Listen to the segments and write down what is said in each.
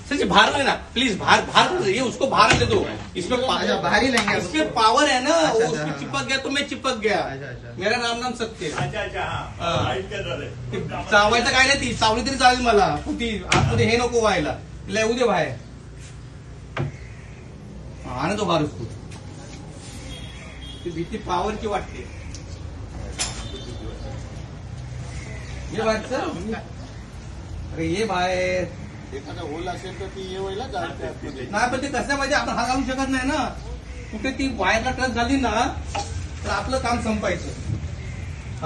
सच बाहर है ना प्लीज, बाहर ये उसको बाहर ले दो। इसमें बाहर ही लेंगे, इसमें पावर है ना। वो अच्छा, उसमें हाँ। चिपक गया तो मैं चिपक गया। अच्छा। मेरा नाम सत्य। अच्छा चावायचं काय नाही, ती चावली तरी चालेल मला, पण ती आतमध्ये हे नको व्हायला। तिला येऊ दे बाहेर, आने दो बाहर उसको। ती भीती पावरची वाटते। ये बाहेर चल, अरे ये बाहेर। एखादा होल असेल तर ती ये व्हायला जाते नाही पण ते कसं पाहिजे, आपण हात घालू शकत नाही ना। कुठे ती वायरला टच झाली ना तर आपलं काम संपायचं।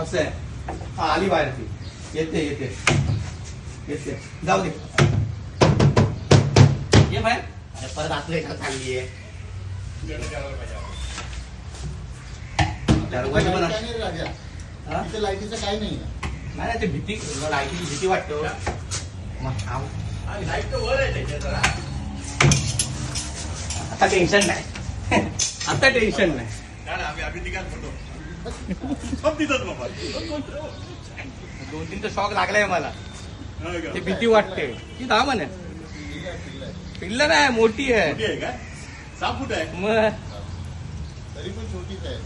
असं आहे। हा आली बाहेर, ती येते येते येते, जाऊ दे ये बाहेर। अरे परत आतलं का चालली आहे दरवाजा पण राजा। हा? तिथे लाईटीचं काही नाही नाही ते भीती, लाईटीची भीती वाटतो। मग थांब, लाईट तर वर आहे त्याच्या जरा। आता टेन्शन नाही, आता टेन्शन नाही। आम्ही तिघात होतो सब तिथंच बाबा। 2-3 तर शॉक लागलाय मला, ते भीती वाटते। ती थांब ना, पिल्लर आहे, मोठी आहे। मोठी आहे का? 6 फूट आहे मग तरी पण छोटीच आहे।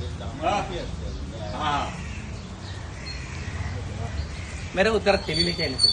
हा मेरा उत्तर तेली लेके आने से